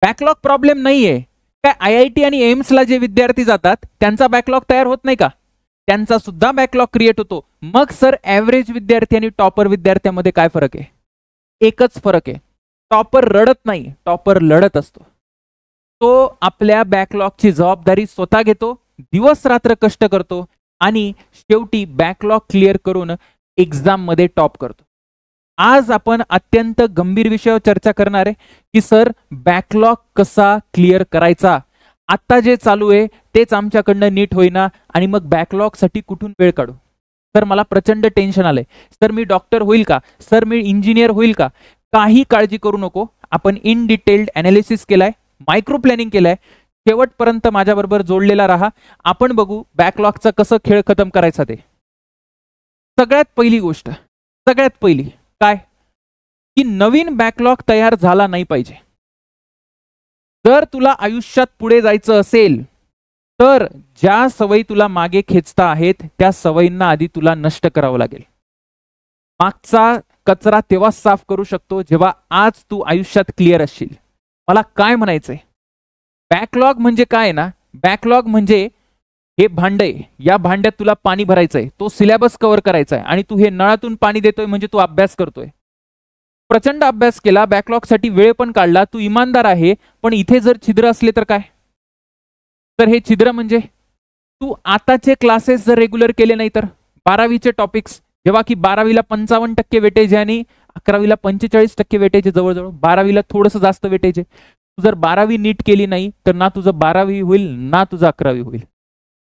Backlog problem नाहीये काय? IIT आणि एम्सला जे विद्यार्थी जातात त्यांचा बॅकलॉग तयार होत नाही का? त्यांचा सुद्धा बॅकलॉग क्रिएट होतो. मग सर ऍव्हरेज विद्यार्थी आणि टॉपर विद्यार्थ्यांमध्ये काय फरक आहे? एकच फरक आहे, टॉपर रडत नाही, टॉपर लढत असतो. तो आपल्या बॅकलॉगची जबाबदारी स्वतः घेतो, दिवस रात्र कष्ट करतो आणि शेवटी बॅकलॉग क्लिअर करून एक्झाम मध्ये टॉप करतो. आज आपण अत्यंत गंभीर विषयावर चर्चा करणार आहे की सर बॅकलॉग कसा क्लिअर करायचा. आता जे चालू आहे तेच आमच्याकडनं नीट होईना आणि मग बॅकलॉग साठी कुठून वेळ काढू? सर मला प्रचंड टेन्शन आलंय, सर मी डॉक्टर होईल का, सर मी इंजिनियर होईल का? काही काळजी करू नको, आपण इन डिटेल्ड अनालिसिस केलाय, मायक्रो प्लॅनिंग केलाय. शेवटपर्यंत माझ्याबरोबर जोडलेला राहा. आपण बघू बॅकलॉगचा कसं खेळ खतम करायचा ते. सगळ्यात पहिली गोष्ट, सगळ्यात पहिली काय की नवीन बॅकलॉग तयार झाला नाही पाहिजे. जर तुला आयुष्यात पुढे जायचं असेल तर ज्या सवयी तुला मागे खेचता आहेत त्या सवयींना आधी तुला नष्ट करावं लागेल. मागचा कचरा तेव्हा साफ करू शकतो जेव्हा आज तू आयुष्यात क्लिअर असशील. मला काय म्हणायचंय, बॅकलॉग म्हणजे काय ना, बॅकलॉग म्हणजे हे भांड आहे, या भांड्यात तुला पाणी भरायचंय, तो सिलेबस कव्हर करायचा आहे आणि तू हे नळातून पाणी देतोय म्हणजे तू अभ्यास करतोय. प्रचंड अभ्यास केला, बॅकलॉग साठी वेळ पण काढला, तू इमानदार आहे, पण इथे जर छिद्र असले तर काय? तर हे छिद्र म्हणजे तू आताचे क्लासेस जर रेग्युलर केले नाही तर 12वीचे टॉपिक्स, जेव्हा की 12वीला 55% वेटेज आहे आणि 11वीला 45% वेटेज आहे, जवळजवळ 12वीला थोडंसं जास्त वेटेज आहे. तू जर 12वी नीट केली नाही तर ना तुझं 12वी होईल ना तुझं 11वी होईल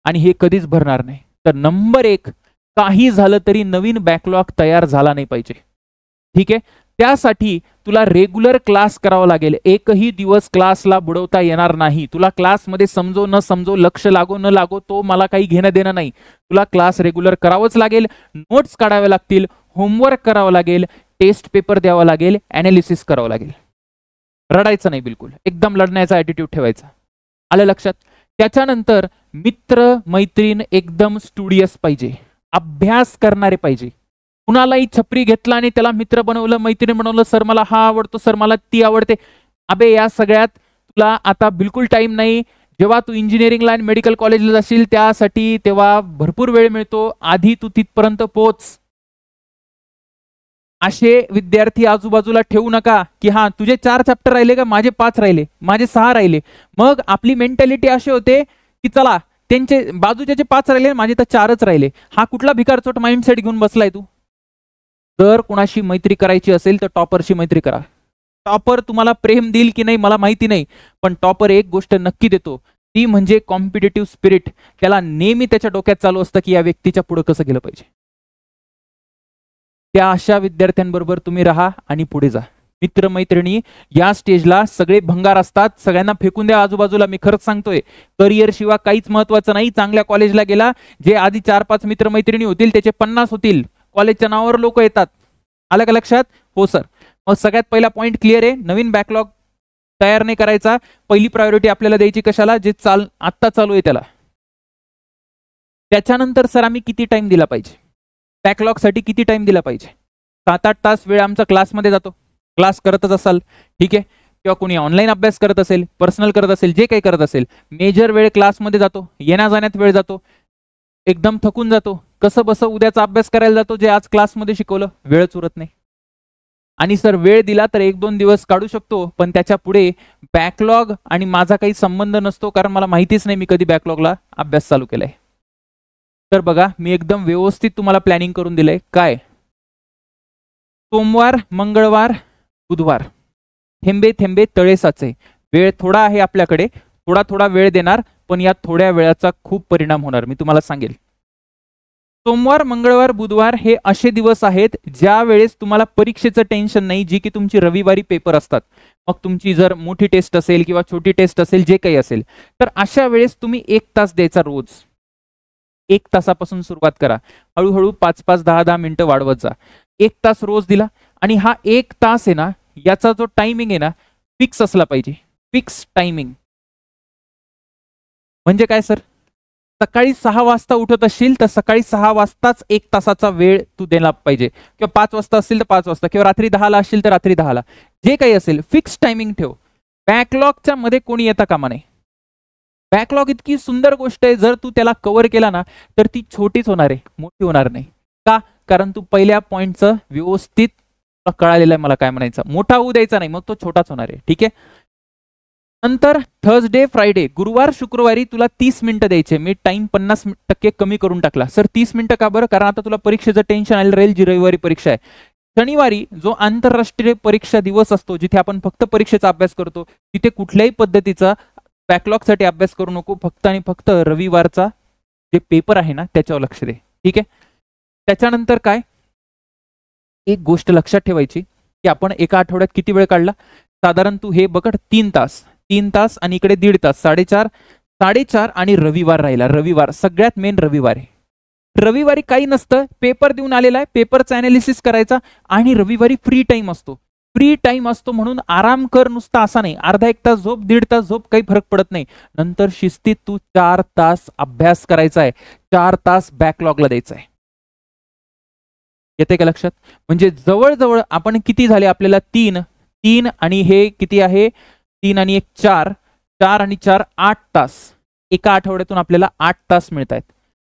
आणि हे कधीच भरणार नाही. तर नंबर 1, काही झालं तरी नवीन बॅकलॉग तयार झाला नाही पाहिजे. ठीक आहे, त्यासाठी तुला रेग्युलर क्लास करावा लागेल. एकही दिवस क्लासला बुडवता येणार नाही. तुला क्लासमध्ये समजो न समजो, लक्ष लागो न लागो, तो मला काही घेणं देणं नाही. तुला क्लास रेग्युलर करावंच लागेल, नोट्स काढावे लागतील, होमवर्क करावं लागेल, टेस्ट पेपर द्यावा लागेल, अनालिसिस करावं लागेल. रडायचं नाही, बिलकुल एकदम लढण्याचा ॲटिट्यूड ठेवायचा. आलं लक्षात? त्याच्यानंतर मित्र मैत्रीण एकदम स्टुडियस पाहिजे, अभ्यास करणारे पाहिजे. कुणालाही छपरी घेतला आणि त्याला मित्र बनवलं, मैत्रीण बनवलं, सर मला हा आवडतो, सर मला ती आवडते. अबे या सगळ्यात तुला आता बिलकुल टाइम नाही. जेव्हा तू इंजिनिअरिंगला आणि मेडिकल कॉलेजला जाशील त्यासाठी तेव्हा भरपूर वेळ मिळतो, आधी तू तिथपर्यंत पोहोच. असे विद्यार्थी आजूबाजूला ठेवू नका की हा तुझे 4 चॅप्टर राहिले का, माझे 5 राहिले, माझे 6 राहिले. मग आपली मेंटॅलिटी अशी होते की चला त्यांचे बाजूचे 5 राहिले, माझे तर 4च राहिले. हा कुठला भिकारचोट माइंडसेट घेऊन बसलाय तू? जर कुणाशी मैत्री करायची असेल तर टॉपरशी मैत्री करा. टॉपर तुम्हाला प्रेम देईल की नाही मला माहिती नाही, पण टॉपर एक गोष्ट नक्की देतो, ती म्हणजे कॉम्पिटिटिव्ह स्पिरिट. त्याला नेहमी त्याच्या डोक्यात चालू असतं की या व्यक्तीच्या पुढे कसं गेलं पाहिजे. त्या अशा विद्यार्थ्यांबरोबर तुम्ही राहा आणि पुढे जा. मित्रमैत्रिणी या स्टेजला सगळे भंगार असतात, सगळ्यांना फेकून द्या आजूबाजूला. मी खरंच सांगतोय, करिअर शिवाय काहीच महत्वाचं नाही. चांगल्या कॉलेजला गेला, जे आधी 4-5 मित्रमैत्रिणी होतील त्याचे 50 होतील. कॉलेजच्या नावावर लोक येतात. आलं का लक्षात? हो सर. मग सगळ्यात पहिला पॉइंट क्लिअर आहे, नवीन बॅकलॉग तयार नाही करायचा. पहिली प्रायोरिटी आपल्याला द्यायची कशाला? जे आत्ता चालू आहे त्याला. त्याच्यानंतर सर आम्ही किती टाइम दिला पाहिजे बॅकलॉग साठी? किती टाइम दिला पाहिजे? 7-8 तास वेळ आमचा क्लासमध्ये जातो. क्लास करतच असाल ठीक आहे, किंवा कोणी ऑनलाईन अभ्यास करत असेल, पर्सनल करत असेल, जे काही करत असेल, मेजर वेळ क्लासमध्ये जातो, येण्या जाण्यात वेळ जातो, एकदम थकून जातो. कसं बस उद्याचा अभ्यास करायला जातो जे आज क्लासमध्ये शिकवलं, वेळच उरत नाही. आणि सर वेळ दिला तर 1-2 दिवस काढू शकतो, पण त्याच्या पुढे बॅकलॉग आणि माझा काही संबंध नसतो, कारण मला माहितीच नाही मी कधी बॅकलॉगला अभ्यास चालू केलाय. तर बघा मी एकदम व्यवस्थित तुम्हाला प्लॅनिंग करून दिलंय. काय? सोमवार, मंगळवार, बुधवार, थेंबे थेंबे तळे साचे. वेळ थोडा आहे आपल्याकडे, थोडा थोडा वेळ देणार, पण या थोड्या वेळाचा खूप परिणाम होणार, मी तुम्हाला सांगेल. सोमवार, मंगळवार, बुधवार हे असे दिवस आहेत ज्या वेळेस तुम्हाला परीक्षेचं टेन्शन नाही, जी की तुमची रविवारी पेपर असतात. मग तुमची जर मोठी टेस्ट असेल किंवा छोटी टेस्ट असेल, जे काही असेल, तर अशा वेळेस तुम्ही 1 तास द्यायचा रोज. 1 तासापासून सुरुवात करा, हळूहळू 5-5, 10-10 मिनिटं वाढवत जा. 1 तास रोज दिला आणि हा 1 तास आहे ना, याचा जो टायमिंग आहे ना फिक्स असला पाहिजे. फिक्स टायमिंग म्हणजे काय सर? सकाळी 6 वाजता उठत असशील तर सकाळी 6 वाजताच 1 तासाचा वेळ तू दिला पाहिजे, किंवा 5 वाजता असतील तर 5 वाजता, किंवा रात्री 10ला असशील तर रात्री 10ला, जे काही असेल फिक्स टायमिंग ठेव. बॅकलॉगच्या मध्ये कोणी येता कामा नये. बॅकलॉग इतकी सुंदर गोष्ट आहे, जर तू त्याला कव्हर केला ना तर ती छोटीच होणार आहे, मोठी होणार नाही. का? कारण तू पहिल्या पॉइंटचं व्यवस्थित कळालेलं आहे मला काय म्हणायचं. मोठा होऊ द्यायचा नाही, मग तो छोटाच होणार आहे. ठीक आहे. नंतर थर्सडे फ्रायडे, गुरुवार शुक्रवारी तुला 30 मिनिटं द्यायचे. मी टाइम 50% कमी करून टाकला. सर 30 मिनिटं का बरं? कारण आता तुला परीक्षेचं टेन्शन आलं राहील, जी रविवारी परीक्षा आहे. शनिवारी जो आंतरराष्ट्रीय परीक्षा दिवस असतो, जिथे आपण फक्त परीक्षेचा अभ्यास करतो, तिथे कुठल्याही पद्धतीचा बॅकलॉगसाठी अभ्यास करू नको. फक्त आणि फक्त रविवारचा जे पेपर आहे ना त्याच्यावर लक्ष दे. ठीक आहे. त्याच्यानंतर काय, एक गोष्ट लक्षात ठेवायची की आपण एका आठवड्यात किती वेळ काढला. साधारण तू हे बघ, 3 तास आणि इकडे 1.5 तास, 4.5 आणि रविवार राहिला. रविवार सगळ्यात मेन रविवार आहे. रविवारी काही नसतं, पेपर देऊन आलेला आहे, पेपरचा अनालिसिस करायचा आणि रविवारी फ्री टाइम असतो. फ्री टाइम असतो म्हणून आराम कर नुसता असा नाही. अर्धा 1 तास झोप, 1.5 तास झोप, काही फरक पडत नाही. नंतर शिस्तीत तू 4 तास अभ्यास करायचा आहे, 4 तास बॅकलॉगला द्यायचा आहे. येते का लक्षात? म्हणजे जवळजवळ आपण किती झाले आपल्याला, 3 आणि हे किती आहे, 3 आणि 1 4, 4 आणि 4 8 तास. एका आठवड्यातून आपल्याला 8 तास मिळत आहेत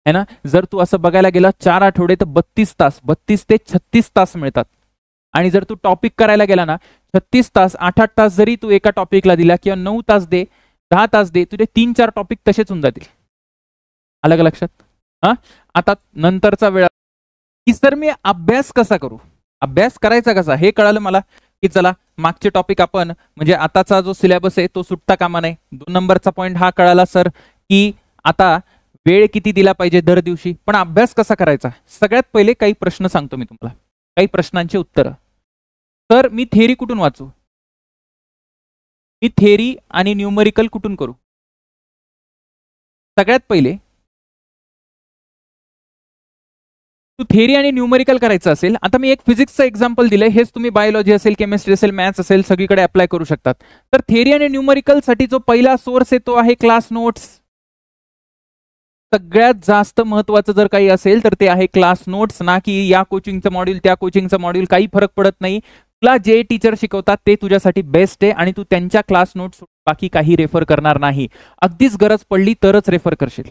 है ना. जर तू असं बघायला गेला 4 आठवडे तर 32 तास, 32 ते 36 तास मिळतात. आणि जर तू टॉपिक करायला गेला ना 36 तास, 8-8 तास जरी तू एका टॉपिकला दिला किंवा 9 तास दे, 10 तास दे, तुझे 3-4 टॉपिक तसेच होऊन जातील. अलग लक्षात? हा, आता नंतरचा वेळ की सर मी अभ्यास कसा करू, अभ्यास करायचा कसा हे कळालं मला. की चला मागचे टॉपिक आपण म्हणजे आताचा जो सिलेबस आहे तो सुटता कामा नये. 2 नंबरचा पॉइंट हा कळाला सर की आता वेळ किती दिला पाहिजे दर दिवशी. पण अभ्यास कसा करायचा, सगळ्यात पहिले काही प्रश्न सांगतो मी तुम्हाला, काही प्रश्नांची उत्तरं. तर मी थेअरी कुठून वाचू, मी थेअरी आणि न्यूमरिकल कुठून करू. सगळ्यात पहिले तू थेअरी आणि न्यूमरिकल करायचं असेल, आता मी एक फिजिक्सचं एक्झाम्पल दिलंय, हेच तुम्ही बायोलॉजी असेल, केमिस्ट्री असेल, मॅथ्स असेल, सगळीकडे अप्लाय करू शकतात. तर थेअरी आणि न्यूमरिकल साठी जो पहिला सोर्स आहे तो आहे क्लास नोट्स. सगळ्यात जास्त महत्वाचं जर काही असेल तर ते आहे क्लास नोट्स. ना की या कोचिंगचं मॉड्यूल, त्या कोचिंगचं मॉड्यूल, काही फरक पडत नाही. तुला जे टीचर शिकवतात ते तुझ्यासाठी बेस्ट आहे आणि तू त्यांच्या क्लास नोट्स बाकी काही रेफर करणार नाही. अगदीच गरज पडली तरच रेफर करशील.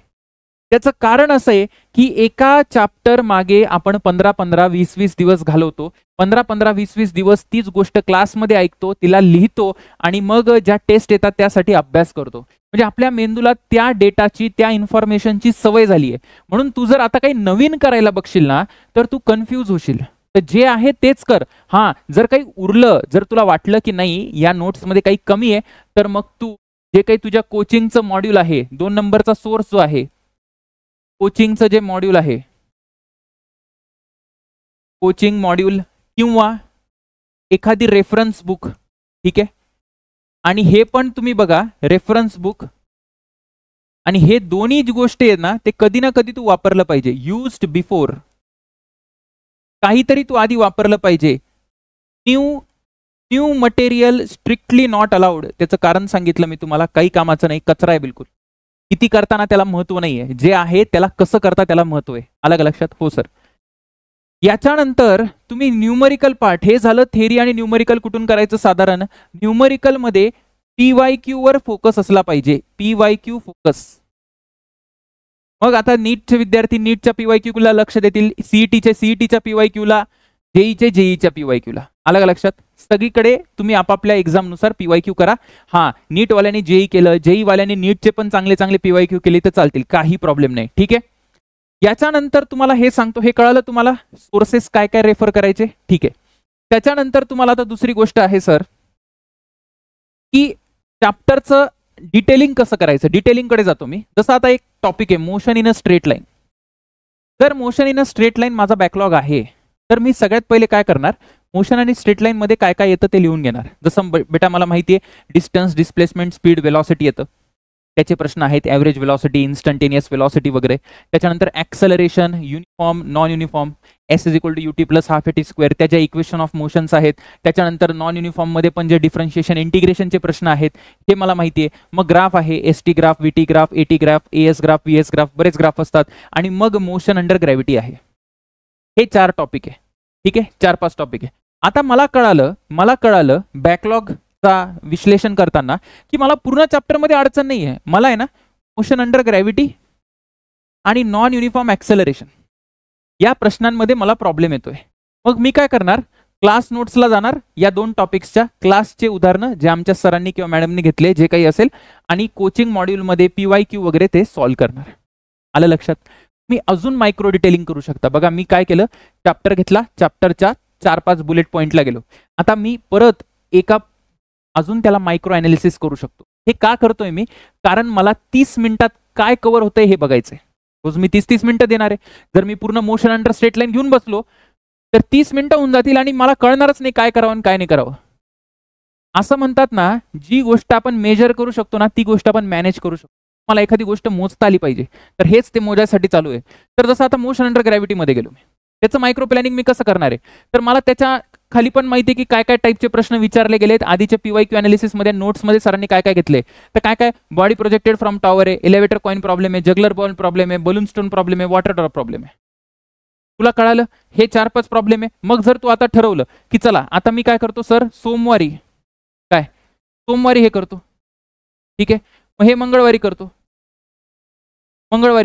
त्याचं कारण असं आहे की एका चॅप्टर मागे आपण 15-15, 20-20 दिवस घालवतो. 15-15, 20-20 दिवस तीच गोष्ट क्लासमध्ये ऐकतो, तिला लिहितो आणि मग ज्या टेस्ट येतात त्यासाठी अभ्यास करतो. म्हणजे आपल्या मेंदूला त्या डेटाची, त्या इन्फॉर्मेशनची सवय झाली आहे. म्हणून तू जर आता काही नवीन करायला बघशील ना तर तू कन्फ्यूज होशील. तर जे आहे तेच कर. हां, जर काही उरलं, जर तुला वाटलं की नाही या नोट्समध्ये काही कमी आहे, तर मग तू जे काही तुझ्या कोचिंगचं मॉड्यूल आहे, 2 नंबरचा सोर्स जो आहे, कोचिंगचं जे मॉड्यूल आहे, कोचिंग मॉड्यूल किंवा एखादी रेफरन्स बुक. ठीक आहे. आणि हे पण तुम्ही बघा, रेफरन्स बुक आणि हे दोन्ही गोष्टी आहेत ना ते कधी ना कधी तू वापरलं पाहिजे. युज्ड बिफोर, काहीतरी तू आधी वापरलं पाहिजे. New material strictly not allowed. त्याचं कारण सांगितलं मी तुम्हाला, काही कामाचं नाही, कचरा आहे बिलकुल. किती करताना त्याला महत्व नाहीये, जे आहे त्याला कसं करता त्याला महत्व आहे. अलग लक्षात? हो सर. याच्यानंतर तुम्ही न्यूमरिकल पार्ट, हे झालं थेअरी आणि न्यूमरिकल कुठून करायचं. साधारण न्यूमरिकल मध्ये PYQ वर फोकस असला पाहिजे, PYQ फोकस. मग आता नीटचे विद्यार्थी नीटच्या PYQ ला लक्ष देतील, सीईटीच्या PYQ ला, जेईच्या PYQ ला. अलग लक्षात? सगळीकडे तुम्ही आपापल्या एक्झाम नुसार PYQ करा. हा, नीट वाल्याने जेई केलं, जेई वाल्याने नीटचे पण चांगले चांगले PYQ केले तर चालतील, काही प्रॉब्लेम नाही. ठीक आहे. याच्यानंतर तुम्हाला हे सांगतो, हे कळालं तुम्हाला सोर्सेस काय काय रेफर करायचे. ठीक आहे. त्याच्यानंतर तुम्हाला आता दुसरी गोष्ट आहे सर की चॅप्टरचं डिटेलिंग कसं करायचं. डिटेलिंगकडे जातो मी. जसं आता एक टॉपिक आहे motion in a straight line. जर motion in a straight line माझा बॅकलॉग आहे तर मी सगळ्यात पहिले काय करणार, मोशन आणि स्ट्रेट लाईन मध्ये काय काय येतं ते लिहून घेणार. जसं बेटा मला माहिती आहे डिस्टन्स, डिस्प्लेसमेंट, स्पीड, वेलॉसिटी येतं, त्याचे प्रश्न आहेत. ॲव्हरेज वेलॉसिटी, इन्स्टंटेनियस वेलॉसिटी वगैरे. त्याच्यानंतर acceleration, uniform, non uniform, S = UT + ½ AT², त्याच्या इक्वेशन ऑफ मोशन्स आहेत. त्याच्यानंतर नॉन युनिफॉर्म मध्ये पण जे डिफरन्शिएशन, इंटिग्रेशनचे प्रश्न आहेत हे मला माहिती आहे. मग ग्राफ आहे, ST graph, VT graph, AT graph, AS graph, VS graph, बरेच ग्राफ असतात. आणि मग मोशन अंडर ग्रॅव्हिटी आहे. हे 4 टॉपिक आहे. ठीक आहे, 4-5 टॉपिक आहे. आता मला कळालं बॅकलॉग विश्लेषण करताना की मला पूर्ण चॅप्टरमध्ये अडचण नाही आहे, मला आहे ना मोशन अंडर ग्रॅव्हिटी आणि नॉन युनिफॉर्म ऍक्सेलरेशन या प्रश्नांमध्ये मला प्रॉब्लेम येतोय. मग मी काय करणार, क्लास नोट्सला जाणार, या 2 टॉपिक्सच्या क्लासचे उदाहरणं जे आमच्या सरांनी किंवा मॅडमनी घेतले जे काही असेल, आणि कोचिंग मॉड्यूलमध्ये PYQ वगैरे ते सॉल्व्ह करणार. आलं लक्षात? मी अजून मायक्रो डिटेलिंग करू शकता. बघा मी काय केलं, चॅप्टर घेतला, चॅप्टरच्या 4-5 बुलेट पॉइंटला गेलो. आता मी परत एका अजून त्याला मायक्रो अनालिसिस करू शकतो. हे का करतोय मी, कारण मला 30 मिनिटात काय कव्हर होतंय हे बघायचंय. रोज मी 30-30 मिनिटं देणार आहे. जर मी पूर्ण मोशन अंडर स्ट्रेट लाईन घेऊन बसलो तर 30 मिनिटं होऊन जातील आणि मला कळणारच नाही काय करावं आणि काय नाही करावं. असं म्हणतात ना, जी गोष्ट आपण मेजर करू शकतो ना ती गोष्ट आपण मॅनेज करू शकतो. मला एखादी गोष्ट मोजता आली पाहिजे, तर हेच ते मोजायसाठी चालू आहे. तर जसं आता मोशन अंडर ग्रॅव्हिटीमध्ये गेलो मी, त्याचं मायक्रो प्लॅनिंग मी कसं करणार आहे, तर मला त्याच्या खाली पण माहिती आहे की काय काय टाईपचे प्रश्न विचारले गेलेत. आधीच्या PYQ अनालिसिसमध्ये नोट्समध्ये सरांनी काय काय घेतले, तर काय काय बॉडी प्रोजेक्टेड फ्रॉम टॉवर आहे, एलिव्हेटर कॉइन प्रॉब्लेम आहे, जगलर बॉल प्रॉब्लेम आहे, बलून स्टोन प्रॉब्लेम आहे, वॉटर ड्रॉप प्रॉब्लेम आहे. तुला कळालं हे 4-5 प्रॉब्लेम आहे. मग जर तू आता ठरवलं की चला आता मी काय करतो सर, सोमवारी हे करतो, ठीक आहे, मग हे मंगळवारी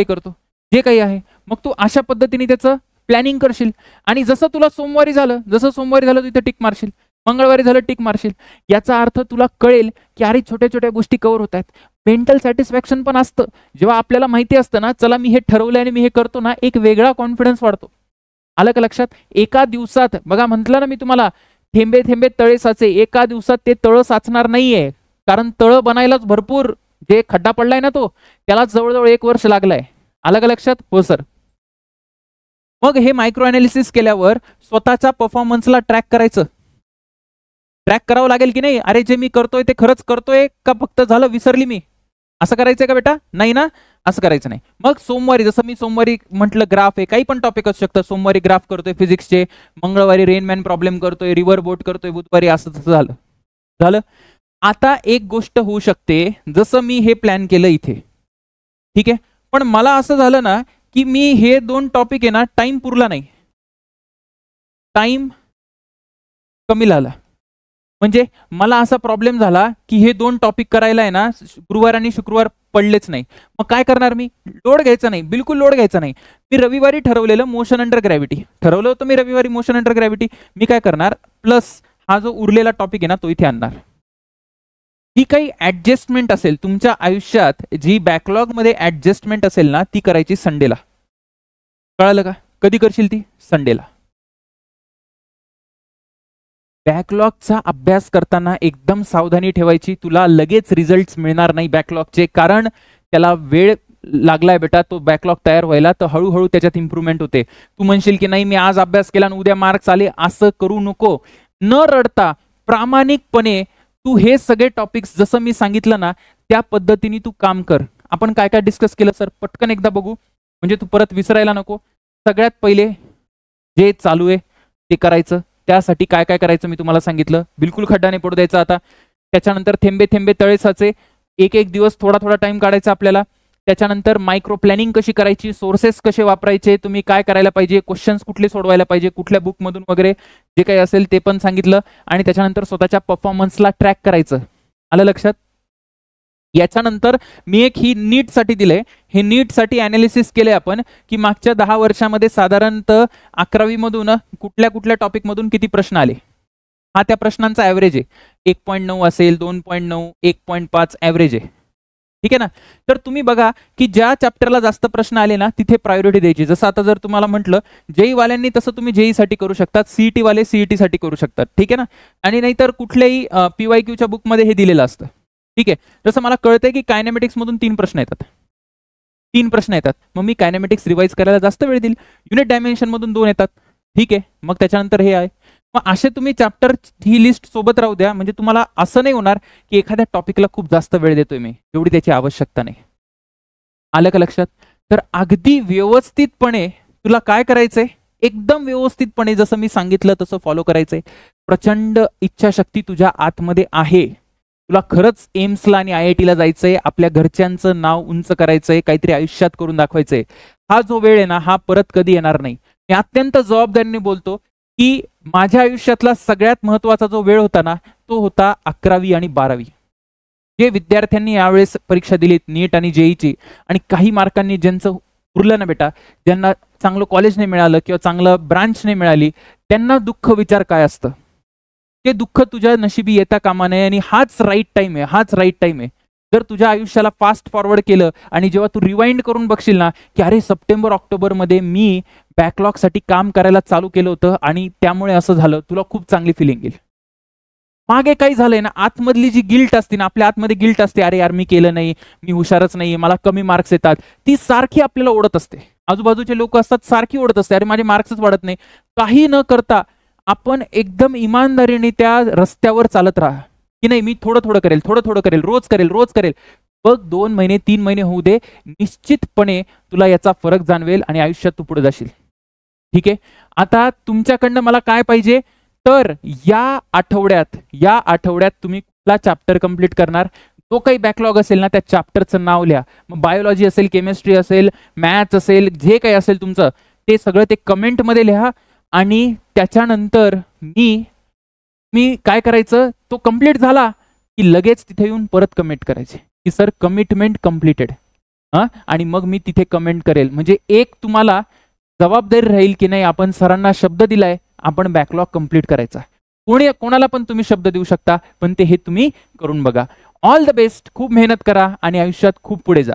करतो, जे काही आहे, मग तू अशा पद्धतीने त्याचं प्लॅनिंग करशील. आणि जसं तुला सोमवारी झालं तू इथे टिक मारशील, मंगळवारी झालं टिक मारशील. याचा अर्थ तुला कळेल की अरे छोट्या छोट्या गोष्टी कव्हर होत आहेत. मेंटल सॅटिस्फॅक्शन पण असतं जेव्हा आपल्याला माहिती असतं ना, चला मी हे ठरवलं आणि मी हे करतो ना, एक वेगळा कॉन्फिडन्स वाढतो. आलं का लक्षात? एका दिवसात बघा म्हटलं ना मी तुम्हाला, थेंबे थेंबे तळे साचे, एका दिवसात ते तळ साचणार नाहीये, कारण तळ बनायलाच भरपूर, जे खड्डा पडलाय ना तो त्याला जवळजवळ 1 वर्ष लागलाय. आलं का लक्षात? हो सर. मग हे मायक्रो अनालिसिस केल्यावर स्वतःच्या परफॉर्मन्सला ट्रॅक करावं लागेल की नाही, अरे जे मी करतोय ते खरंच करतोय का फक्त झालं विसरली मी, असं करायचंय का बेटा? नाही ना, असं करायचं नाही. मग सोमवारी, जसं मी सोमवारी म्हटलं ग्राफ आहे, काही पण टॉपिक असू शकतं, सोमवारी ग्राफ करतोय फिजिक्सचे, मंगळवारी रेनमॅन प्रॉब्लेम करतोय, रिव्हर बोट करतोय, बुधवारी असं तसं झालं. आता एक गोष्ट होऊ शकते, जसं मी हे प्लॅन केलं इथे, ठीक आहे, पण मला असं झालं ना की मी हे 2 टॉपिक आहे ना, टाइम पुरला नाही, टाइम कमी झाला. म्हणजे मला असा प्रॉब्लेम झाला की हे 2 टॉपिक करायला आहे ना, गुरुवार आणि शुक्रवार पडलेच नाही. मग काय करणार मी? लोड घ्यायचा नाही, बिलकुल लोड घ्यायचा नाही. मी रविवारी ठरवलेलं मोशन अंडर ग्रॅव्हिटी, ठरवलं होतं मी रविवारी मोशन अंडर ग्रॅव्हिटी. मी काय करणार, प्लस हा जो उरलेला टॉपिक आहे ना तो इथे आणणार. ही काही ऍडजस्टमेंट असेल तुमच्या आयुष्यात, जी बॅकलॉग मध्ये ऍडजस्टमेंट असेल ना, ती करायची संडेला. कळालं का? कधी करशील ती? संडेला. बॅकलॉगचा अभ्यास करताना एकदम सावधानी ठेवायची. तुला लगेच रिझल्ट्स मिळणार नाही बॅकलॉगचे, कारण त्याला वेळ लागलाय बेटा तो बॅकलॉग तयार व्हायला, तर हळूहळू त्याच्यात इम्प्रूव्हमेंट होते. तू म्हणशील की नाही मी आज अभ्यास केला आणि उद्या मार्क्स आले, असं करू नको. न रडता प्रामाणिकपणे तू हे सगळे टॉपिक्स जसं मी सांगितलं ना त्या पद्धतीने तू काम कर. आपण काय काय डिस्कस केलं सर, पटकन एकदा बघू म्हणजे तू परत विसरायला नको. सगळ्यात पहिले जे चालू आहे ते करायचं. त्यासाठी काय काय करायचं मी तुम्हाला सांगितलं. बिलकुल खड्डा नाही पडू द्यायचा आता. त्याच्यानंतर थेंबे थेंबे तळे साचे, एक दिवस थोडा थोडा टाइम काढायचा आपल्याला. त्याच्यानंतर मायक्रो प्लॅनिंग कशी करायची, सोर्सेस कसे वापरायचे, तुम्ही काय करायला पाहिजे, क्वेश्चन्स कुठले सोडवायला पाहिजे, कुठल्या बुक मधून वगैरे जे काही असेल ते पण सांगितलं. आणि त्याच्यानंतर स्वतःच्या परफॉर्मन्सला ट्रॅक करायचं. आलं लक्षात? याच्यानंतर मी एक ही नीट साठी दिलंय. हे नीट साठी अनालिसिस केले आपण की मागच्या 10 वर्षामध्ये साधारणतः 11वी मधून कुठल्या कुठल्या टॉपिक मधून किती प्रश्न आले. हा त्या प्रश्नांचा ऍव्हरेज आहे. 1.9 असेल, 2.9, 1.5 ऍव्हरेज आहे. ठीक आहे ना. तर तुम्ही बघा की ज्या चॅप्टरला जास्त प्रश्न आले ना तिथे प्रायोरिटी द्यायची. जसं आता जर तुम्हाला म्हटलं जेई वाल्यांनी, तसं तुम्ही जेई साठी करू शकतात, सीईटी वाले सीईटी साठी करू शकतात. ठीक आहे ना. आणि नाहीतर कुठल्याही PYQच्या बुकमध्ये हे दिलेलं असतं. ठीक आहे. जसं मला कळतंय की कायनेमॅटिक्स मधून 3 प्रश्न येतात, 3 प्रश्न येतात. मग मी कायनेमॅटिक्स रिवाइज करायला जास्त वेळ देईल. युनिट डायमेन्शन मधून 2 येतात. ठीक आहे. मग त्याच्यानंतर हे आहे. मग असे तुम्ही चॅप्टर ही लिस्ट सोबत राहू द्या, म्हणजे तुम्हाला असं नाही होणार की एखाद्या टॉपिकला खूप जास्त वेळ देतोय मी, एवढी त्याची आवश्यकता नाही. आलं का लक्षात? तर अगदी व्यवस्थितपणे तुला काय करायचंय, एकदम व्यवस्थितपणे जसं मी सांगितलं तसं फॉलो करायचंय. प्रचंड इच्छाशक्ती तुझ्या आतमध्ये आहे. तुला खरंच एम्सला आणि IIT ला जायचंय, आपल्या घरच्यांचं नाव उंच करायचंय, काहीतरी आयुष्यात करून दाखवायचंय. हा जो वेळ आहे ना हा परत कधी येणार नाही. मी अत्यंत जबाबदारीने बोलतो की माझ्या आयुष्यातला सगळ्यात महत्वाचा जो वेळ होता ना, तो होता 11वी आणि 12वी. जे विद्यार्थ्यांनी यावेळेस परीक्षा दिलीत नीट आणि जेईची, आणि काही मार्कांनी ज्यांचं उरलं ना बेटा, ज्यांना चांगलं कॉलेज नाही मिळालं किंवा चांगलं ब्रांच नाही मिळाली, त्यांना दुःख विचार काय असतं. ते दुःख तुझ्या नशिबी येता कामा नये, आणि हाच राईट टाइम आहे, हाच राईट टाइम आहे. जर तुझ्या आयुष्याला फास्ट फॉरवर्ड केलं आणि जेव्हा तू रिवाइंड करून बघशील ना, की अरे सप्टेंबर ऑक्टोबरमध्ये मी बॅकलॉगसाठी काम करायला चालू केलं होतं आणि त्यामुळे असं झालं, तुला खूप चांगली फिलिंग येईल. मागे काही झालंय ना, आतमधली जी गिल्ट असते ना, आपल्या आतमध्ये गिल्ट असते, अरे यार मी केलं नाही, मी हुशारच नाही, मला कमी मार्क्स येतात, ती सारखी आपल्याला ओढत असते. आजूबाजूचे लोक असतात, सारखी ओढत असते, अरे माझे मार्क्सच वाढत नाही. काही न करता आपण एकदम इमानदारीने त्या रस्त्यावर चालत राहा, की नाही मी थोडं थोडं करेल, थोडं थोडं करेल, रोज करेल, रोज करेल. बघ 2 महिने 3 महिने होऊ दे, निश्चितपणे तुला याचा फरक जाणवेल आणि आयुष्यात तू पुढे जाशील. ठीक आहे. आता तुमच्याकडनं मला काय पाहिजे, तर या आठवड्यात तुम्ही कुठला चॅप्टर कंप्लीट करणार, तो काही बॅकलॉग असेल ना त्या चॅप्टरचं नाव लिहा. मग बायोलॉजी असेल, केमिस्ट्री असेल, मॅथ्स असेल, जे काही असेल तुमचं ते सगळं ते कमेंटमध्ये लिहा. आणि त्याच्यानंतर मी काय करायचं, तो कंप्लीट झाला की लगेच तिथे येऊन परत कमेंट करायचे की सर कमिटमेंट कंप्लीटेड. आणि मग मी तिथे कमेंट करेल, म्हणजे एक तुम्हाला जबाबदारी राहील की नाही आपण सरांना शब्द दिलाय, आपण बॅकलॉग कंप्लीट करायचा. कोणाला पण तुम्ही शब्द देऊ शकता, पण ते हे तुम्ही करून बघा. ऑल द बेस्ट, खूप मेहनत करा आणि आयुष्यात खूप पुढे जा.